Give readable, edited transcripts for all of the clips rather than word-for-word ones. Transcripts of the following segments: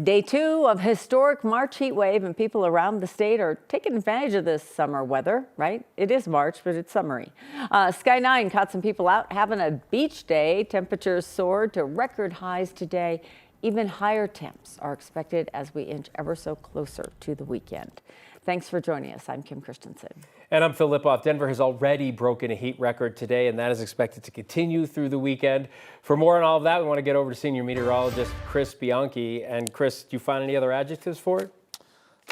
Day 2 of historic March heat wave, and people around the state are taking advantage of this summer weather, right? It is March, but it's summery. Sky 9 caught some people out having a beach day. Temperatures soared to record highs today. Even higher temps are expected as we inch ever so closer to the weekend. Thanks for joining us. I'm Kim Christensen. And I'm Phil Lipoff. Denver has already broken a heat record today, and that is expected to continue through the weekend. For more on all of that, we want to get over to senior meteorologist Chris Bianchi. And Chris, do you find any other adjectives for it?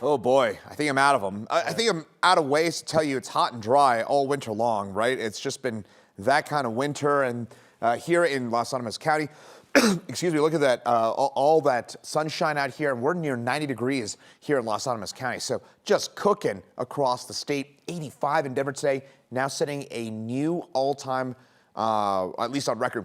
Oh boy, I think I'm out of them. I think I'm out of ways to tell you it's hot and dry all winter long, right? It's just been that kind of winter. And here in Las Animas County, excuse me, look at that, all that sunshine out here, and we're near 90 degrees here in Las Animas County. So just cooking across the state. 85 in Denver today, now setting a new all-time, at least on record,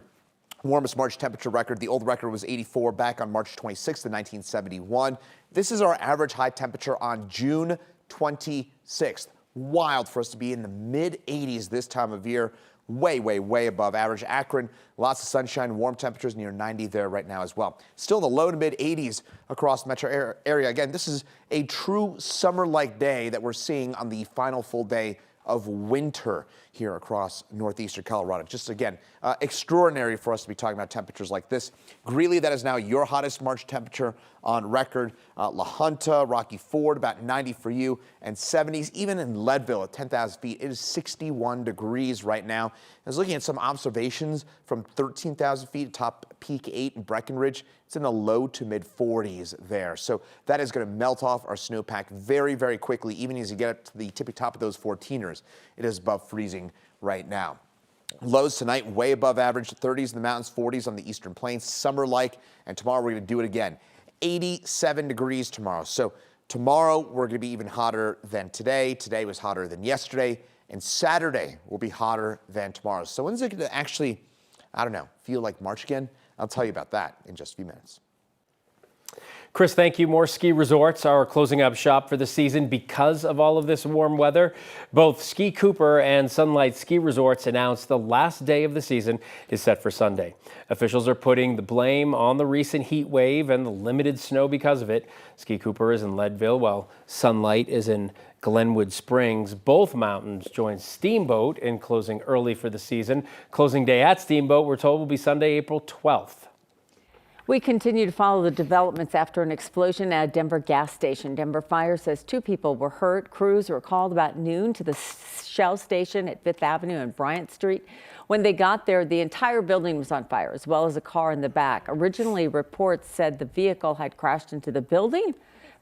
warmest March temperature record. The old record was 84 back on March 26th of 1971. This is our average high temperature on June 26th. Wild for us to be in the mid-80s this time of year. Way, way, way above average. Akron, lots of sunshine, warm temperatures near 90 there right now as well. Still in the low to mid 80s across the metro area. Again, this is a true summer-like day that we're seeing on the final full day of winter here across northeastern Colorado. Just again, extraordinary for us to be talking about temperatures like this. Greeley, that is now your hottest March temperature on record. La Junta, Rocky Ford, about 90 for you, and 70s. Even in Leadville at 10,000 feet, it is 61 degrees right now. I was looking at some observations from 13,000 feet, top peak 8 in Breckenridge. It's in the low to mid 40s there. So that is going to melt off our snowpack very, very quickly. Even as you get up to the tippy top of those 14ers, it is above freezing right now. Lows tonight way above average, 30s in the mountains, 40s on the eastern plains, summer-like, and tomorrow we're going to do it again. 87 degrees tomorrow. So tomorrow we're going to be even hotter than today. Today was hotter than yesterday, and Saturday will be hotter than tomorrow. So when's it going to actually, I don't know, feel like March again? I'll tell you about that in just a few minutes. Chris, thank you. More ski resorts are closing up shop for the season because of all of this warm weather. Both Ski Cooper and Sunlight Ski Resorts announced the last day of the season is set for Sunday. Officials are putting the blame on the recent heat wave and the limited snow because of it. Ski Cooper is in Leadville, while Sunlight is in Glenwood Springs. Both mountains join Steamboat in closing early for the season. Closing day at Steamboat, we're told, will be Sunday, April 12th. We continue to follow the developments after an explosion at a Denver gas station. Denver Fire says 2 people were hurt. Crews were called about noon to the Shell station at 5th Avenue and Bryant Street. When they got there, the entire building was on fire, as well as a car in the back. Originally, reports said the vehicle had crashed into the building,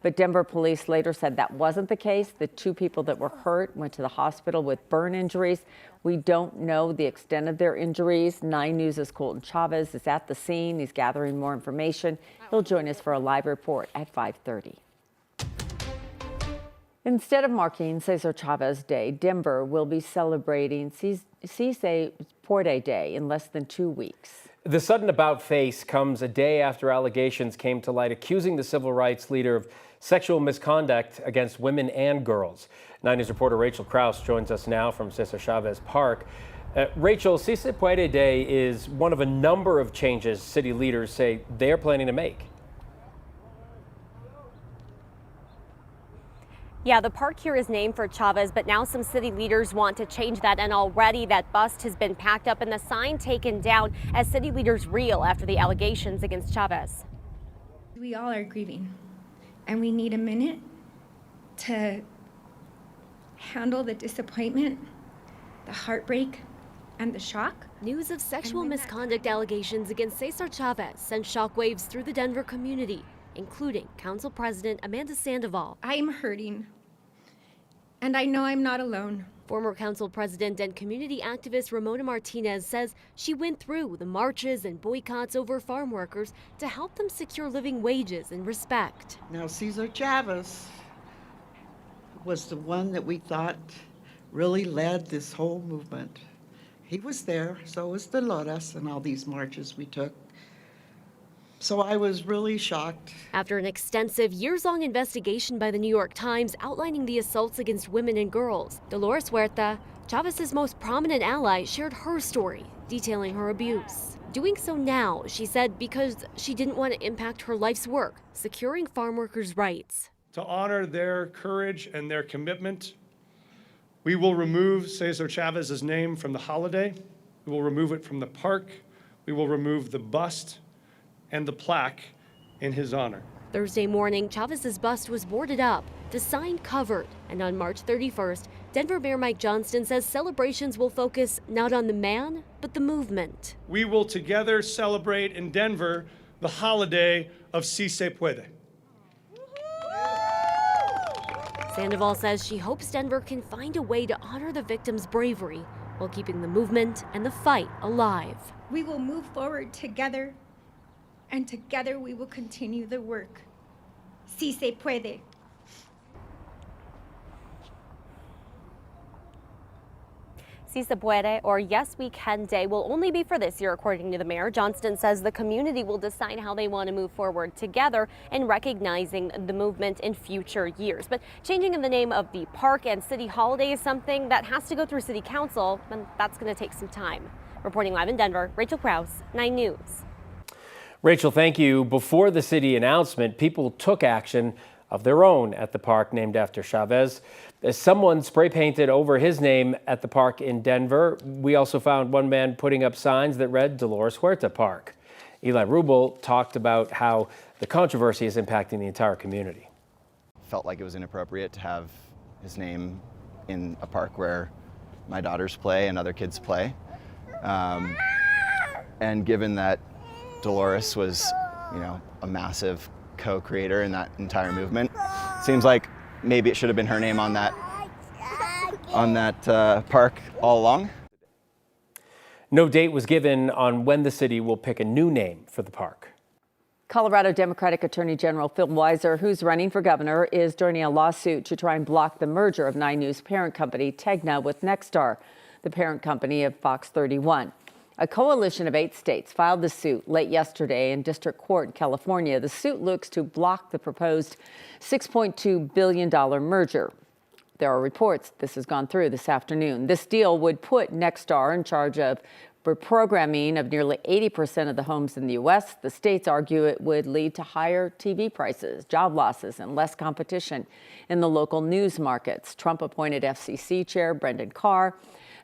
but Denver police later said that wasn't the case. The 2 people that were hurt went to the hospital with burn injuries. We don't know the extent of their injuries. 9 News' Cesar Chavez is at the scene. He's gathering more information. He'll join us for a live report at 5:30. Instead of marking Cesar Chavez Day, Denver will be celebrating Cesar Chavez Day in less than 2 weeks. The sudden about-face comes a day after allegations came to light accusing the civil rights leader of sexual misconduct against women and girls. 9 News reporter Rachel Krause joins us now from Cesar Chavez Park. Rachel, Cesar Chavez Day is one of a number of changes city leaders say they're planning to make. Yeah, the park here is named for Chavez, but now some city leaders want to change that, and already that bust has been packed up and the sign taken down as city leaders reel after the allegations against Chavez. We all are grieving, and we need a minute to handle the disappointment, the heartbreak, and the shock. News of sexual misconduct allegations against Cesar Chavez sent shockwaves through the Denver community, including Council President Amanda Sandoval. I'm hurting, and I know I'm not alone. Former Council President and community activist Ramona Martinez says she went through the marches and boycotts over farm workers to help them secure living wages and respect. Now, Cesar Chavez was the one that we thought really led this whole movement. He was there, so was Dolores, and all these marches we took. So I was really shocked. After an extensive years-long investigation by the New York Times outlining the assaults against women and girls, Dolores Huerta, Chavez's most prominent ally, shared her story, detailing her abuse. doing so now, she said, because she didn't want to impact her life's work, securing farm workers' rights. To honor their courage and their commitment, we will remove Cesar Chavez's name from the holiday. We will remove it from the park. We will remove the bust and the plaque in his honor. Thursday morning, Chavez's bust was boarded up, the sign covered, and on March 31st, Denver Mayor Mike Johnston says celebrations will focus not on the man, but the movement. We will together celebrate in Denver the holiday of Si Se Puede. Sandoval says she hopes Denver can find a way to honor the victims' bravery while keeping the movement and the fight alive. We will move forward together, and together we will continue the work. Si se puede. Si se puede, or Yes We Can Day, will only be for this year, according to the mayor. Johnston says the community will decide how they want to move forward together in recognizing the movement in future years. But changing of the name of the park and city holiday is something that has to go through city council, and that's going to take some time. Reporting live in Denver, Rachel Krause, 9 News. Rachel, thank you. Before the city announcement, people took action of their own at the park named after Chavez. Someone spray painted over his name at the park in Denver. We also found one man putting up signs that read Dolores Huerta Park. Eli Rubel talked about how the controversy is impacting the entire community. Felt like it was inappropriate to have his name in a park where my daughters play and other kids play. And given that Dolores was, a massive co-creator in that entire movement, seems like maybe it should have been her name on that park all along. No date was given on when the city will pick a new name for the park. Colorado Democratic Attorney General Phil Weiser, who's running for governor, is joining a lawsuit to try and block the merger of 9 News parent company Tegna with Nexstar, the parent company of Fox 31. A coalition of 8 states filed the suit late yesterday in district court in California. The suit looks to block the proposed $6.2 billion merger. There are reports this has gone through this afternoon. This deal would put Nexstar in charge of reprogramming of nearly 80% of the homes in the U.S. The states argue it would lead to higher TV prices, job losses, and less competition in the local news markets. Trump-appointed FCC Chair Brendan Carr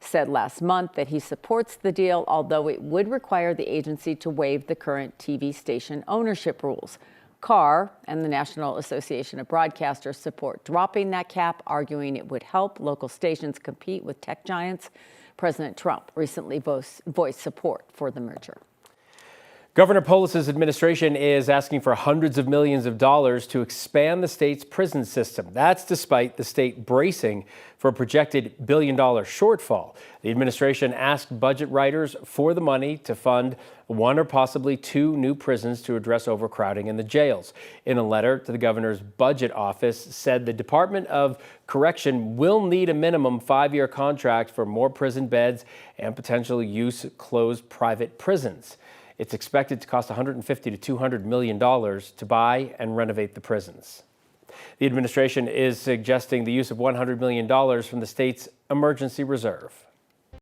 said last month that he supports the deal, although it would require the agency to waive the current TV station ownership rules. Carr and the National Association of Broadcasters support dropping that cap, arguing it would help local stations compete with tech giants. President Trump recently voiced support for the merger. Governor Polis's administration is asking for hundreds of millions of dollars to expand the state's prison system. That's despite the state bracing for a projected $1 billion shortfall. The administration asked budget writers for the money to fund 1 or possibly 2 new prisons to address overcrowding in the jails. In a letter to the governor's budget office, said the Department of Correction will need a minimum 5-year contract for more prison beds and potential use closed private prisons. It's expected to cost $150 to $200 million to buy and renovate the prisons. The administration is suggesting the use of $100 million from the state's emergency reserve.